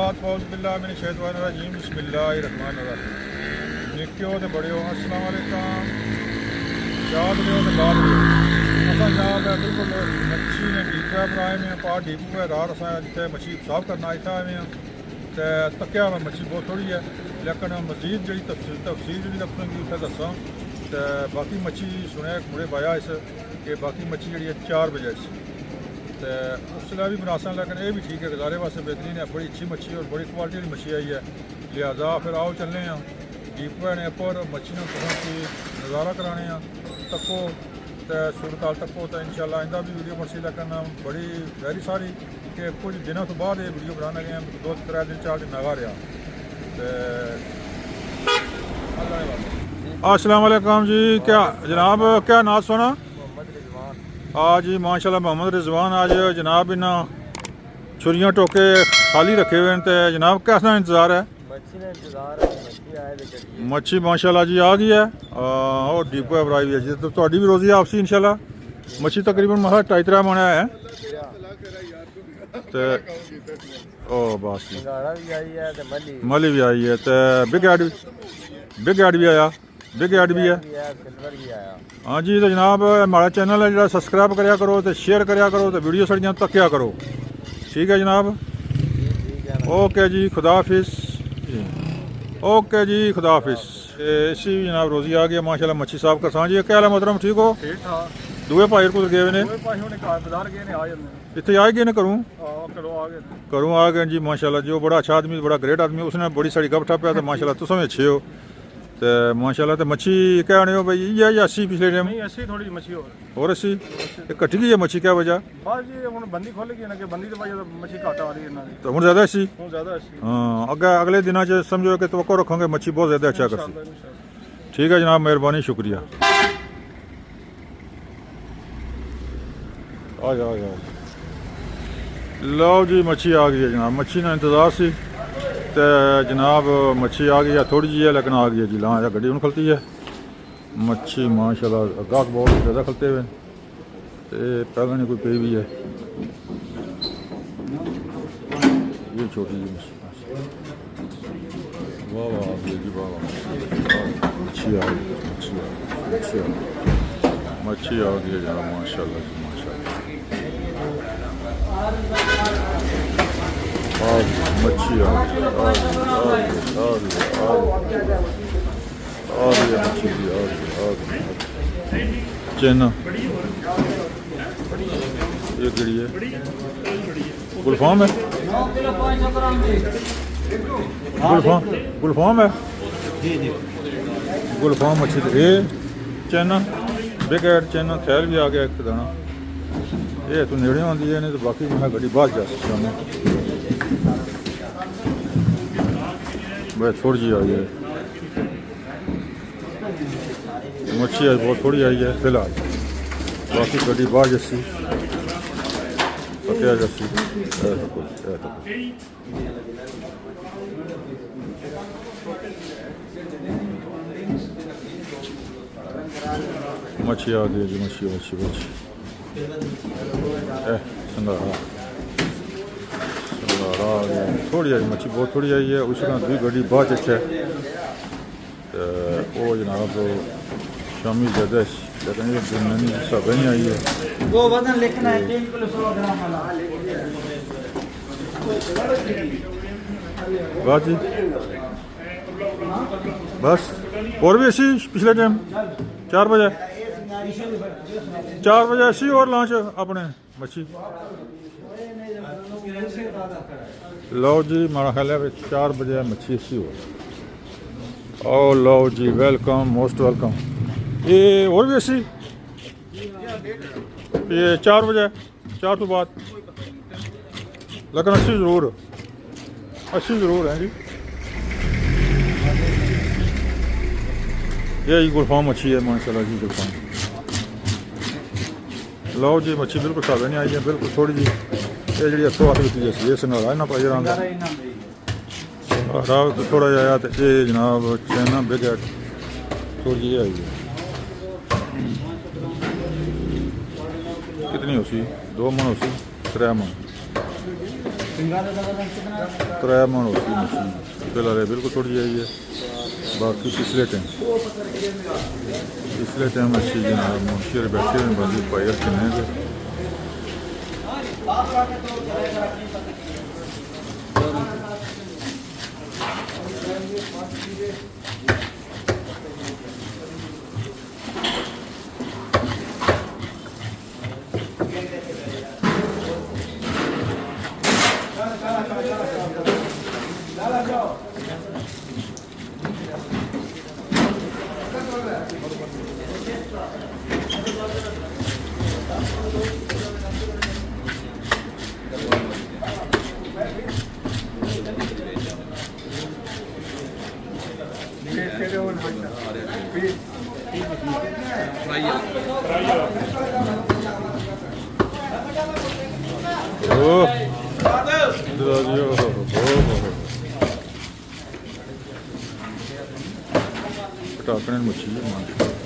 बाद फौज बिल्ला मैंने शैतान रजीम बिस्मिल्लाहिर्रहमानिर्रहीम। निक्कियो ते बड़ियो अस्सलाम वालेकुम। याद लियो ते बाद लियो असा जनाब है बिल्कुल मच्छी ने डीपा पर आए में पा डीपू है रात असा जितने मच्छी साफ करना इतना आए हैं तो तक्या में मच्छी बहुत थोड़ी है लेकिन मजीद जी तफसील जी दसूँगी उत्थे दसा तो बाकी मच्छी सुने मुड़े पाया इस कि बाकी मच्छी जी 4 बजे सी तो उसला भी मुनासा लेकिन ये भी ठीक है गुजारे वास्ते बेहतरीन है बड़ी अच्छी मच्छी और बड़ी क्वालिटी की मच्छी आई है लिहाजा फिर आओ चलने डीपू ने पर मच्छी ने तुम नज़ारा कराने तको तो सूरत हाल तको तो इंशाल्लाह इंदा भी वीडियो बनसी लेकिन बड़ी वेरी सारी कि कुछ दिनों तो बाद ये वीडियो बनाने गए 2-3 दिन 4 दिन लगा रहा तो अस्सलाम वालेकुम जी। क्या जनाब क्या नाम सुना आज जी माशाल्लाह मोहम्मद रिजवान आज जनाब इन्ना छुरियाँ टोके खाली रखे हुए हैं तो जनाब कैसा इंतज़ार है मच्छी माशाल्लाह जी आ गई है और डीपो भराई हुई है जी तो थोड़ी भी रोज़ी आपसी इंशाल्लाह मच्छी तकरीबन मसा 2.5 मन है तो ओ बस मली भी आई है तो बिग एड भी आया बिग एड भी है हाँ जी। तो जनाब हमारा चैनल है जो सबसक्राइब कराया करो तो शेयर कराया करो तो वीडियो साड़ियाँ तक्या करो ठीक है जनाब। ओके जी खुदा हाफिज़। ओके जी खुदा हाफिज़। इसी जनाब रोज़ी आ गया माशाल्लाह मच्छी साहब का सांझी क्या हाल है मोहतरम ठीक हो दूए भाई कुछ गए ने इतने आए गए ने करूँ आ गए जी माशाल्लाह जो बड़ा अच्छा आदमी बड़ा ग्रेट आदमी उसने बड़ी सारी गप ठप है तो माशाल्लाह तुम अच्छे हो तो माशाल्लाह तो मच्छी क्या आने हो भाई ये या 80 पिछले टाइम 80 थोड़ी मच्छी और 80 कटी गई है मच्छी क्या वजह बस जी हुन बंदी खोल गई ना कि बंदी तो भाई मच्छी घट आ रही है ना तो हुन ज़्यादा 80 80 हाँ अगले दिनों च समझो कि तवक्को रखोगे मच्छी बहुत ज़्यादा अच्छा कर ठीक है जनाब मेहरबानी शुक्रिया। आ जाओ लो जी मच्छी आ गई है जनाब मच्छी ना इंतज़ार सी तो जनाब मच्छी आ गई है थोड़ी जी है लेकिन आ गई है जी ला गड्डी हूँ खलती है मच्छी माशाल्लाह गाहक बहुत ज़्यादा खलते हुए तो पहले नहीं कोई पे भी है ये छोटी जी मच्छी वाह वाह आ गई जी वाह वाह मच्छी आ गई मच्छी आ गई है जनाब माशाल्लाह जी माशाल्लाह मच्छी आ गई मच्छी चैना ये कड़ी है गुलफाम है गुलफाम है गुलफाम मच्छी ये चैना बिग एड चैना थैल भी आ गया एक दाना ये तो नेड़े आती है नहीं तो बाकी मैं गड्डी बाहर जा सकता हूँ बस थोड़ी जी आई है मच्छी आज बहुत थोड़ी आई है फिलहाल बाकी गड्डी बाहर जैसी पतिया जैसी मच्छी आ गई जी मच्छी मच्छी मच्छी संगारा आ गया थोड़ी आई मच्छी बहुत थोड़ी आई है उसका दूसरी गड्डी बहुत अच्छा है तो वो जनाब शामी ज़्यादा लेकिन ये नहीं सब नहीं आई है वो वजन लिखना है 3 किलो 100 ग्राम वाला बस जी बस और भी ऐसी पिछले टाइम 4 बजे ऐसी और लॉन्च अपने मच्छी लो जी मेरा ख्याल है 4 बजे मच्छी ऐसी हो ओ लो जी वेलकम मोस्ट वेलकम ये और भी ऐसी ये 4 बजे 4 तो बाद लेकिन अच्छी ज़रूर है जी ये गुलफाम मच्छी है माशाल्लाह जी गुलफाम लो जी मच्छी बिल्कुल सावे नहीं आई है बिल्कुल थोड़ी जी ये जी हथों हथ बीती जैसी ये सनारा इन्ना पाई रहा थोड़ा जहा तो ये जनाब चैना बिग एड थोड़ी जी आई है कितनी हो सी 2 मन हो सी 3 मन सिंगारा का वजन कितना है? किराया मन होती मछली फिलहाल है बिल्कुल थोड़ी आई है बाकी पिछले टाइम मछली जनाब मुंशियर बैठे हुए बंदी पायर किन्ने पटाखने मछली है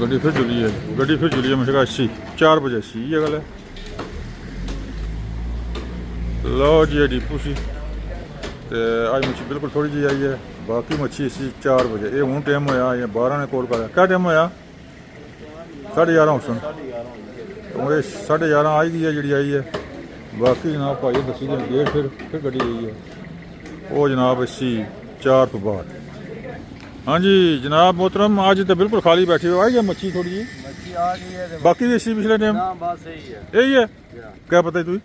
गड्डी फिर जुली है मुझे 80 4 बजे 80 ये गल है लो जी डीपू सी तो अज मच्छी बिल्कुल थोड़ी जी आई है बाकी मच्छी सी 4 बजे ये हूँ टाइम होया या 12 ने कॉल करा क्या टाइम होया 11:30 हुसन तो ये 11:30 आई गई है जी आई है बाकी जनाब भाई दसी दिन गेट फिर गड्डी आई है वो जनाब 80 4 तो बाद हाँ जी जनाब मोहतरम आज तो बिल्कुल खाली बैठे हो आई है मच्छी थोड़ी जी मच्छी आ गई है बाकी भी इसी पिछले टाइम बस सही है यही है क्या पता है तू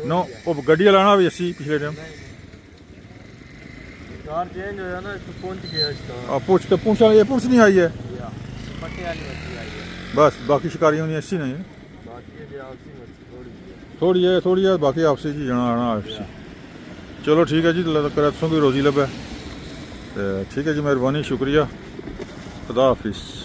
नो वो गड्डी लाना भी 80 पिछले टाइम कार चेंज होया ना इसको पहुंच गया इसका पूछ तो पूछ नहीं आई है पट्टे वाली मच्छी आई है बस बाकी शिकारियों ने 80 नहीं है बाकी ये आपसी मच्छी थोड़ी है बाकी आपसे जी जाना आना आपसे चलो ठीक है जी कर की रोजी लभे ठीक है जी मेहरबानी शुक्रिया खुदा हाफिज़